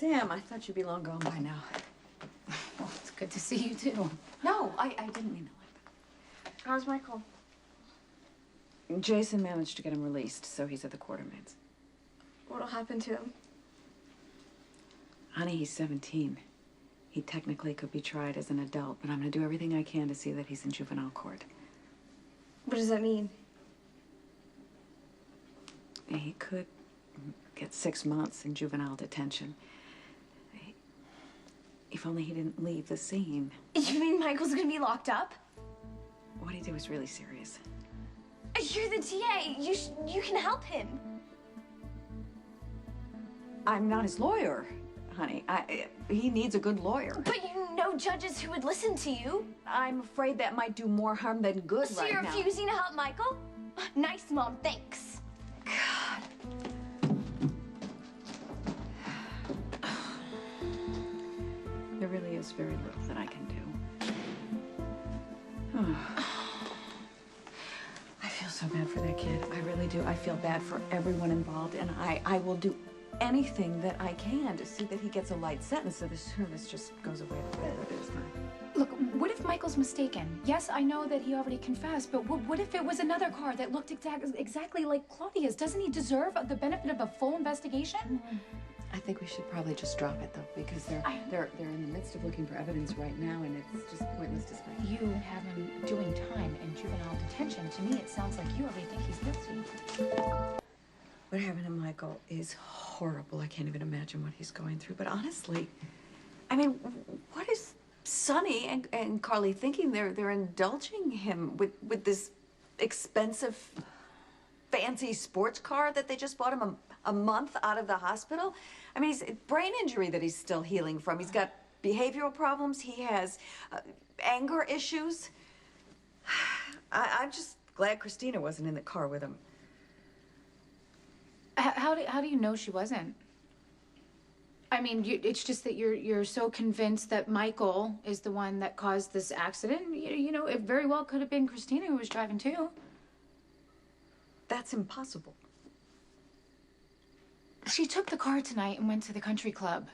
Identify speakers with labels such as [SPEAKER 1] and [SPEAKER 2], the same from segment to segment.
[SPEAKER 1] Sam, I thought you'd be long gone by now.
[SPEAKER 2] Well, it's good to see you, too.
[SPEAKER 1] No, I didn't mean it like that.
[SPEAKER 3] How's Michael?
[SPEAKER 1] Jason managed to get him released, so he's at the quartermains.
[SPEAKER 3] What'll happen to him?
[SPEAKER 1] Honey, he's 17. He technically could be tried as an adult, but I'm gonna do everything I can to see that he's in juvenile court.
[SPEAKER 3] What does that mean?
[SPEAKER 1] He could get 6 months in juvenile detention. If only he didn't leave the scene.
[SPEAKER 3] You mean Michael's gonna be locked up?
[SPEAKER 1] What he did was really serious.
[SPEAKER 3] You're the TA. You can help him.
[SPEAKER 1] I'm not his lawyer, honey. He needs a good lawyer.
[SPEAKER 3] But you know judges who would listen to you.
[SPEAKER 1] I'm afraid that might do more harm than good
[SPEAKER 3] So
[SPEAKER 1] right
[SPEAKER 3] you're
[SPEAKER 1] now.
[SPEAKER 3] refusing to help Michael? Nice, Mom. Thanks.
[SPEAKER 1] God. There really is very little that I can do. I feel so bad for that kid. I really do. I feel bad for everyone involved, and I will do anything that I can to see that he gets a light sentence so the service just goes away the way it is now.
[SPEAKER 2] Look, what if Michael's mistaken? Yes, I know that he already confessed, but what if it was another car that looked exactly like Claudia's? Doesn't he deserve the benefit of a full investigation?
[SPEAKER 1] I think we should probably just drop it, though, because they're in the midst of looking for evidence right now, and it's just pointless to speculate.
[SPEAKER 2] You have him doing time in juvenile detention. To me, it sounds like you already think he's guilty.
[SPEAKER 1] What happened to Michael is horrible. I can't even imagine what he's going through. But honestly, I mean, what is Sonny and Carly thinking? They're indulging him with this expensive, fancy sports car that they just bought him a month out of the hospital. I mean, he's brain injury that he's still healing from. He's got behavioral problems. He has anger issues. I'm just glad Christina wasn't in the car with him.
[SPEAKER 2] How do you know she wasn't? I mean, it's just that you're so convinced that Michael is the one that caused this accident. You know, it very well could have been Christina who was driving too.
[SPEAKER 1] That's impossible.
[SPEAKER 2] She took the car tonight and went to the country club.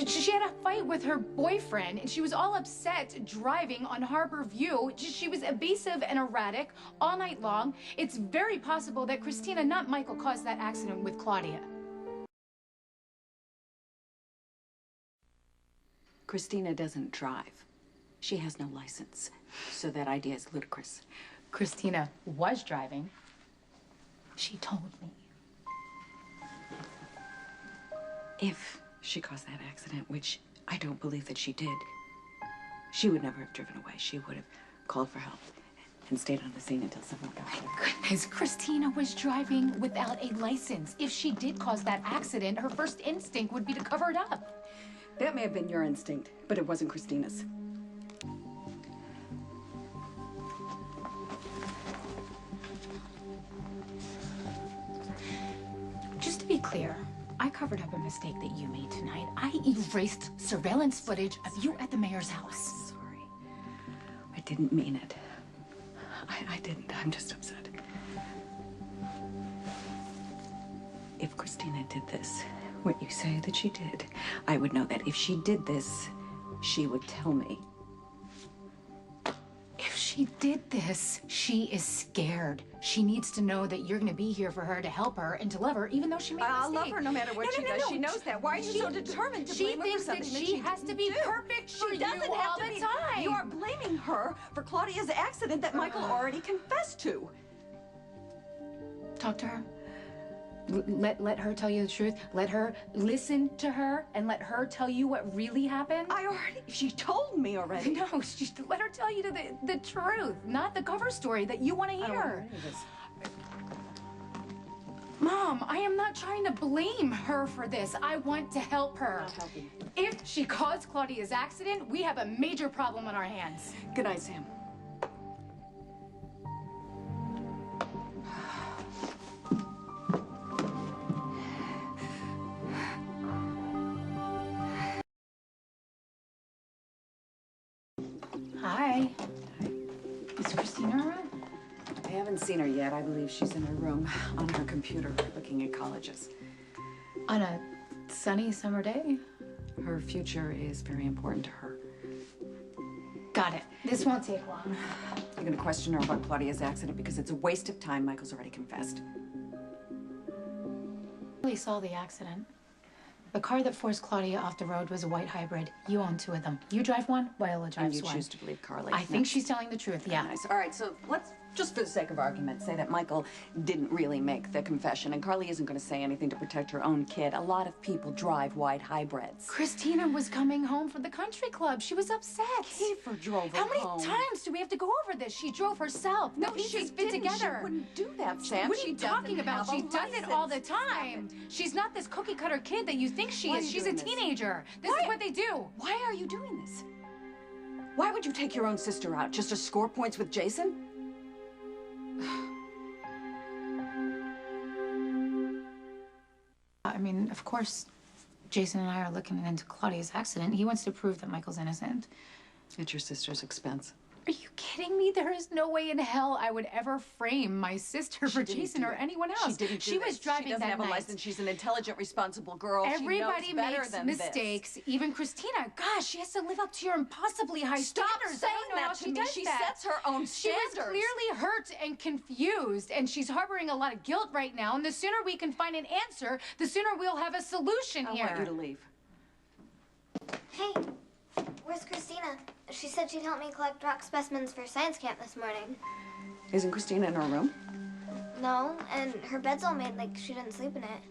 [SPEAKER 2] She had a fight with her boyfriend, and she was all upset driving on Harbor View. She was evasive and erratic all night long. It's very possible that Christina, not Michael, caused that accident with Claudia.
[SPEAKER 1] Christina doesn't drive. She has no license, so that idea is ludicrous.
[SPEAKER 2] Christina was driving. She told me.
[SPEAKER 1] If she caused that accident, which I don't believe that she did, she would never have driven away. She would have called for help and stayed on the scene until someone got there.
[SPEAKER 2] Goodness, Christina was driving without a license. If she did cause that accident, her first instinct would be to cover it up.
[SPEAKER 1] That may have been your instinct, but it wasn't Christina's.
[SPEAKER 2] Just to be clear, I covered up a mistake that you made tonight. I erased surveillance footage of you at the mayor's house.
[SPEAKER 1] Sorry. I didn't mean it. I didn't. I'm just upset. If Christina did this, what you say that she did, I would know that if she did this, she would tell me.
[SPEAKER 2] If she did this, she is scared. She needs to know that you're going to be here for her to help her and to love her, even though she made a mistake.
[SPEAKER 1] I'll love her no matter what she does. She knows that. Why are you so determined to blame her for something that she
[SPEAKER 2] thinks that she has to be perfect for you all the time.
[SPEAKER 1] You are blaming her for Claudia's accident that Michael already confessed to.
[SPEAKER 2] Talk to her. Let her tell you the truth. Let her listen to her and let her tell you what really happened.
[SPEAKER 1] She told me already.
[SPEAKER 2] No, let her tell you the truth, not the cover story that you want to hear.
[SPEAKER 1] I don't want any of this.
[SPEAKER 2] Mom, I am not trying to blame her for this. I want to help her.
[SPEAKER 1] I'll help you.
[SPEAKER 2] If she caused Claudia's accident, we have a major problem on our hands.
[SPEAKER 1] Good night, Sam.
[SPEAKER 2] Hi. Is Christina around?
[SPEAKER 1] I haven't seen her yet. I believe she's in her room on her computer looking at colleges.
[SPEAKER 2] On a Sunny summer day.
[SPEAKER 1] Her future is very important to her.
[SPEAKER 2] Got it. This won't take long.
[SPEAKER 1] You're gonna question her about Claudia's accident because it's a waste of time. Michael's already confessed.
[SPEAKER 2] We saw the accident. The car that forced Claudia off the road was a white hybrid. You own two of them. You drive one, Viola drives one.
[SPEAKER 1] And you choose to believe Carly.
[SPEAKER 2] I think she's telling the truth, yeah.
[SPEAKER 1] Nice. All right, so let's, just for the sake of argument, say that Michael didn't really make the confession, and Carly isn't going to say anything to protect her own kid. A lot of people drive white hybrids.
[SPEAKER 2] Christina was coming home from the country club. She was upset.
[SPEAKER 1] Kiefer drove her
[SPEAKER 2] How many
[SPEAKER 1] home.
[SPEAKER 2] times do we have to go over this? She drove herself.
[SPEAKER 1] No,
[SPEAKER 2] The pieces
[SPEAKER 1] she
[SPEAKER 2] fit
[SPEAKER 1] didn't.
[SPEAKER 2] together.
[SPEAKER 1] She wouldn't do that, Sam.
[SPEAKER 2] What are you
[SPEAKER 1] She
[SPEAKER 2] talking
[SPEAKER 1] doesn't
[SPEAKER 2] about?
[SPEAKER 1] have
[SPEAKER 2] She
[SPEAKER 1] a
[SPEAKER 2] does it all the
[SPEAKER 1] license.
[SPEAKER 2] time. She's not this cookie cutter kid that you think she
[SPEAKER 1] Why are
[SPEAKER 2] is.
[SPEAKER 1] you
[SPEAKER 2] She's a
[SPEAKER 1] doing this?
[SPEAKER 2] teenager. This is what they do.
[SPEAKER 1] Why are you doing this? Why would you take your own sister out just to score points with Jason?
[SPEAKER 2] I mean, of course, Jason and I are looking into Claudia's accident. He wants to prove that Michael's innocent.
[SPEAKER 1] At your sister's expense.
[SPEAKER 2] Are you kidding me? There is no way in hell I would ever frame my sister for Jason or anyone else.
[SPEAKER 1] She didn't do
[SPEAKER 2] She was
[SPEAKER 1] this.
[SPEAKER 2] driving
[SPEAKER 1] She doesn't
[SPEAKER 2] that
[SPEAKER 1] have a
[SPEAKER 2] night.
[SPEAKER 1] license. She's an intelligent, responsible girl.
[SPEAKER 2] Everybody
[SPEAKER 1] she knows better
[SPEAKER 2] makes
[SPEAKER 1] than
[SPEAKER 2] mistakes, even Christina. Gosh, she has to live up to your impossibly high
[SPEAKER 1] Stop
[SPEAKER 2] standards.
[SPEAKER 1] saying
[SPEAKER 2] I don't know
[SPEAKER 1] that
[SPEAKER 2] how
[SPEAKER 1] to
[SPEAKER 2] she
[SPEAKER 1] me.
[SPEAKER 2] does
[SPEAKER 1] She
[SPEAKER 2] that.
[SPEAKER 1] sets her own
[SPEAKER 2] She was
[SPEAKER 1] standards.
[SPEAKER 2] clearly hurt and confused, and she's harboring a lot of guilt right now. And the sooner we can find an answer, the sooner we'll have a solution
[SPEAKER 1] I
[SPEAKER 2] here.
[SPEAKER 1] want you to leave.
[SPEAKER 3] Hey, where's Christina? She said she'd help me collect rock specimens for science camp this morning.
[SPEAKER 1] Isn't Christina in her room?
[SPEAKER 3] No, and her bed's all made like she didn't sleep in it.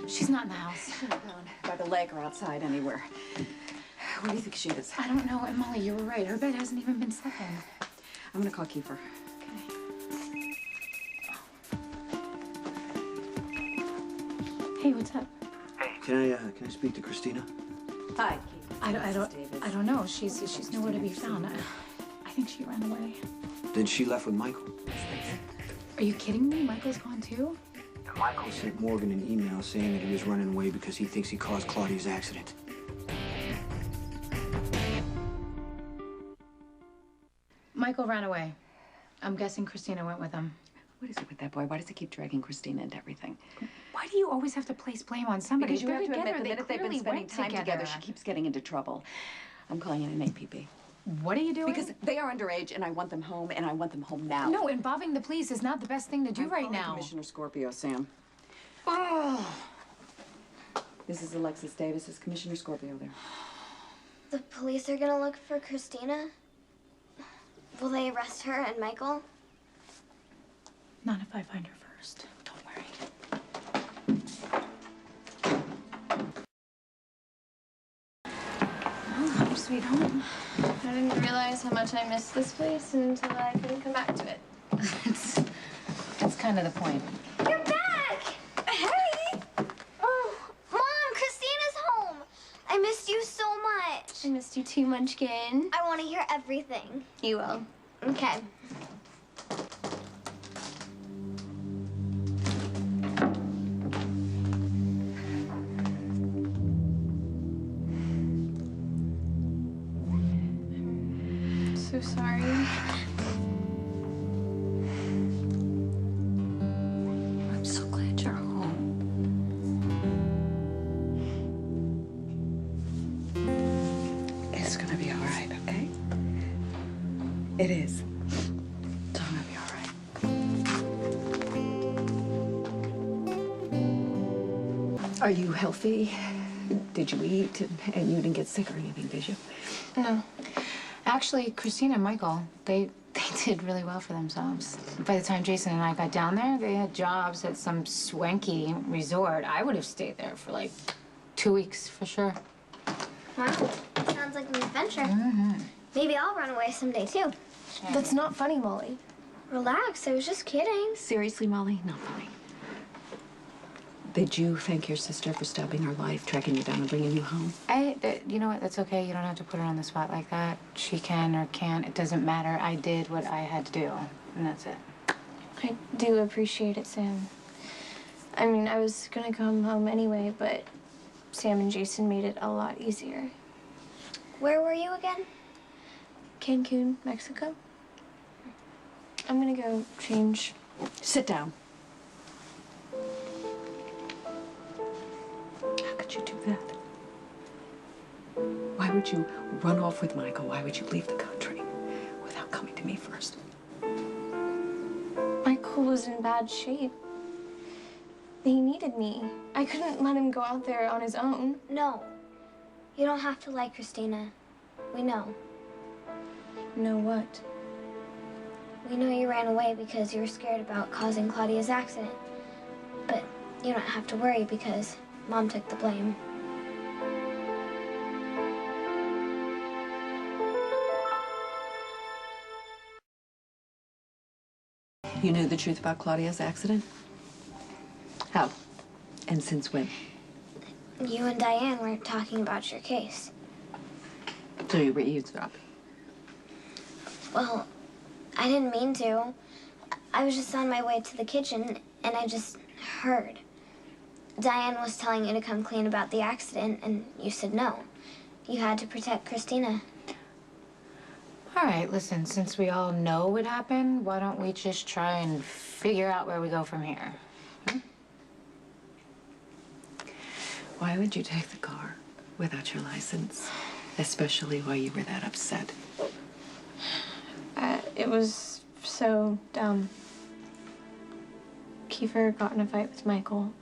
[SPEAKER 2] She's not in the house.
[SPEAKER 1] Down by the lake or outside anywhere. Where do you think she is?
[SPEAKER 2] I don't know, and Molly, you were right. Her bed hasn't even been slept in.
[SPEAKER 1] I'm gonna call Kiefer.
[SPEAKER 2] Okay. Hey, what's up?
[SPEAKER 4] Can I speak to Christina?
[SPEAKER 1] Hi, Kiefer.
[SPEAKER 2] I don't know. She's nowhere to be found. I think she ran away.
[SPEAKER 4] Then she left with Michael.
[SPEAKER 2] Are you kidding me? Michael's gone too?
[SPEAKER 4] And Michael sent Morgan an email saying that he was running away because he thinks he caused Claudia's accident.
[SPEAKER 2] Michael ran away. I'm guessing Christina went with him.
[SPEAKER 1] What is it with that boy? Why does he keep dragging Christina into everything?
[SPEAKER 2] Why do you always have to place blame on somebody?
[SPEAKER 1] Because you
[SPEAKER 2] They're
[SPEAKER 1] have to
[SPEAKER 2] together.
[SPEAKER 1] admit, the minute they've been
[SPEAKER 2] clearly
[SPEAKER 1] spending
[SPEAKER 2] went
[SPEAKER 1] time together, she keeps getting into trouble. I'm calling it an APB.
[SPEAKER 2] What are you doing?
[SPEAKER 1] Because they are underage, and I want them home, and I want them home now.
[SPEAKER 2] No, involving the police is not the best thing to do
[SPEAKER 1] I'm
[SPEAKER 2] right
[SPEAKER 1] calling
[SPEAKER 2] now.
[SPEAKER 1] Commissioner Scorpio, Sam.
[SPEAKER 2] Oh.
[SPEAKER 1] This is Alexis Davis. Is Commissioner Scorpio there?
[SPEAKER 3] The police are gonna look for Christina? Will they arrest her and Michael?
[SPEAKER 2] Not if I find her first. Don't worry. Oh, home sweet home.
[SPEAKER 3] I didn't realize how much I missed this place until I couldn't come back to it.
[SPEAKER 2] That's kind of the point.
[SPEAKER 3] You're back! Hey! Oh, Mom, Christina's home. I missed you so much.
[SPEAKER 5] I missed you too, Munchkin.
[SPEAKER 3] I want to hear everything.
[SPEAKER 5] You will.
[SPEAKER 3] Okay.
[SPEAKER 5] So sorry.
[SPEAKER 1] I'm so glad you're home. It's gonna be all right, okay? It is. It's all gonna be all right. Are you healthy? Did you eat? And you didn't get sick or anything, did you?
[SPEAKER 2] No. Actually, Christina and Michael, they did really well for themselves. By the time Jason and I got down there, they had jobs at some swanky resort. I would have stayed there for like 2 weeks for sure.
[SPEAKER 3] Wow, sounds like an adventure. Maybe I'll run away someday, too.
[SPEAKER 5] That's not funny, Molly.
[SPEAKER 3] Relax, I was just kidding.
[SPEAKER 1] Seriously, Molly? Not funny. Did you thank your sister for stopping her life, tracking you down and bringing you home?
[SPEAKER 2] You know what? That's okay. You don't have to put her on the spot like that. She can or can't. It doesn't matter. I did what I had to do, and that's it.
[SPEAKER 5] I do appreciate it, Sam. I mean, I was gonna come home anyway, but Sam and Jason made it a lot easier.
[SPEAKER 3] Where were you again?
[SPEAKER 5] Cancun, Mexico. I'm gonna go change.
[SPEAKER 1] Sit down. How could you do that? Why would you run off with Michael? Why would you leave the country without coming to me first?
[SPEAKER 5] Michael was in bad shape. He needed me. I couldn't let him go out there on his own.
[SPEAKER 3] No. You don't have to like Christina. We know.
[SPEAKER 5] Know what?
[SPEAKER 3] We know you ran away because you were scared about causing Claudia's accident. But you don't have to worry because Mom took the blame.
[SPEAKER 1] You knew the truth about Claudia's accident? How? And since when?
[SPEAKER 3] You and Diane were talking about your case.
[SPEAKER 1] So you were eavesdropping.
[SPEAKER 3] Well, I didn't mean to. I was just on my way to the kitchen, and I just heard. Diane was telling you to come clean about the accident, and you said no. You had to protect Christina.
[SPEAKER 6] All right, listen, since we all know what happened, why don't we just try and figure out where we go from here?
[SPEAKER 1] Why would you take the car without your license? Especially while you were that upset.
[SPEAKER 5] It was so dumb. Kiefer got in a fight with Michael.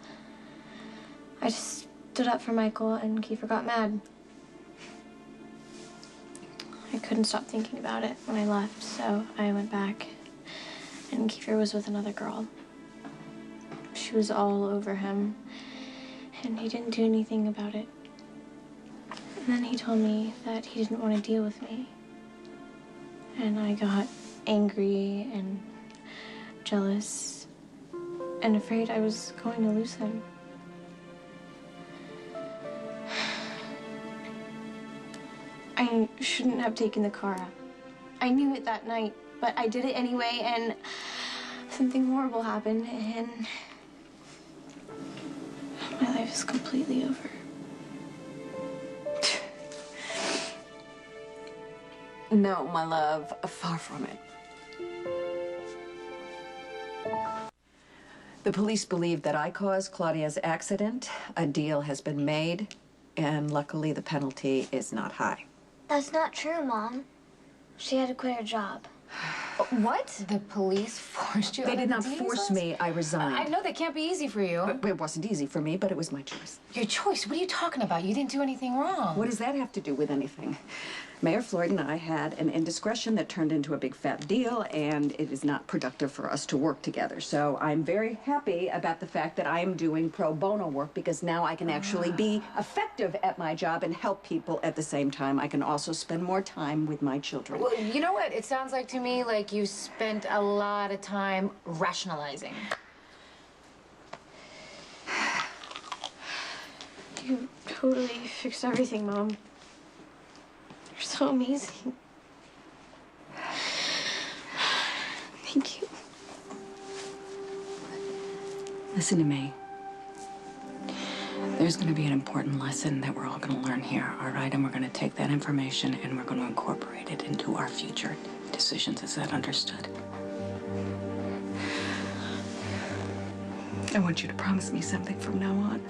[SPEAKER 5] I just stood up for Michael and Kiefer got mad. I couldn't stop thinking about it when I left, so I went back. And Kiefer was with another girl. She was all over him, and he didn't do anything about it. And then he told me that he didn't want to deal with me. And I got angry and jealous and afraid I was going to lose him. I shouldn't have taken the car out. I knew it that night, but I did it anyway, and something horrible happened, and my life is completely over.
[SPEAKER 1] No, my love, far from it. The police believe that I caused Claudia's accident. A deal has been made, and luckily the penalty is not high.
[SPEAKER 3] That's not true, Mom. She had to quit her job.
[SPEAKER 6] What? The police forced you
[SPEAKER 1] They
[SPEAKER 6] out
[SPEAKER 1] did
[SPEAKER 6] of
[SPEAKER 1] not
[SPEAKER 6] the dating
[SPEAKER 1] force
[SPEAKER 6] class?
[SPEAKER 1] me, I resigned.
[SPEAKER 6] I know that can't be easy for you.
[SPEAKER 1] It wasn't easy for me, but it was my choice.
[SPEAKER 6] Your choice? What are you talking about? You didn't do anything wrong.
[SPEAKER 1] What does that have to do with anything? Mayor Floyd and I had an indiscretion that turned into a big fat deal, and it is not productive for us to work together. So I'm very happy about the fact that I am doing pro bono work because now I can actually be effective at my job and help people at the same time. I can also spend more time with my children.
[SPEAKER 6] Well, you know what? It sounds like to me like you spent a lot of time rationalizing.
[SPEAKER 5] You totally fixed everything, Mom. You're so amazing. Thank you.
[SPEAKER 1] Listen to me. There's going to be an important lesson that we're all going to learn here, all right? And we're going to take that information and we're going to incorporate it into our future decisions. Is that understood? I want you to promise me something from now on.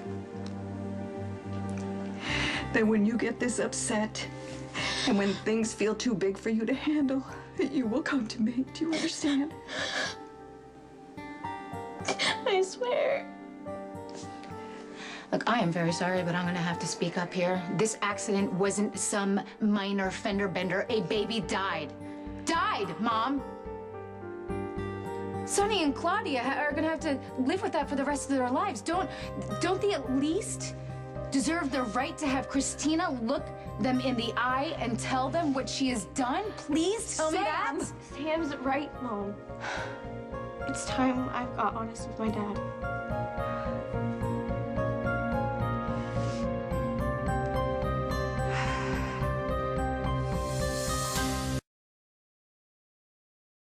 [SPEAKER 1] That when you get this upset and when things feel too big for you to handle, that you will come to me. Do you understand?
[SPEAKER 5] I swear.
[SPEAKER 6] Look, I am very sorry, but I'm gonna have to speak up here. This accident wasn't some minor fender bender. A baby died. Died, Mom!
[SPEAKER 2] Sonny and Claudia are gonna have to live with that for the rest of their lives. Don't they at least deserve the right to have Christina look them in the eye and tell them what she has done? Please tell me that.
[SPEAKER 5] Sam's right, Mom. It's time I got honest with my dad.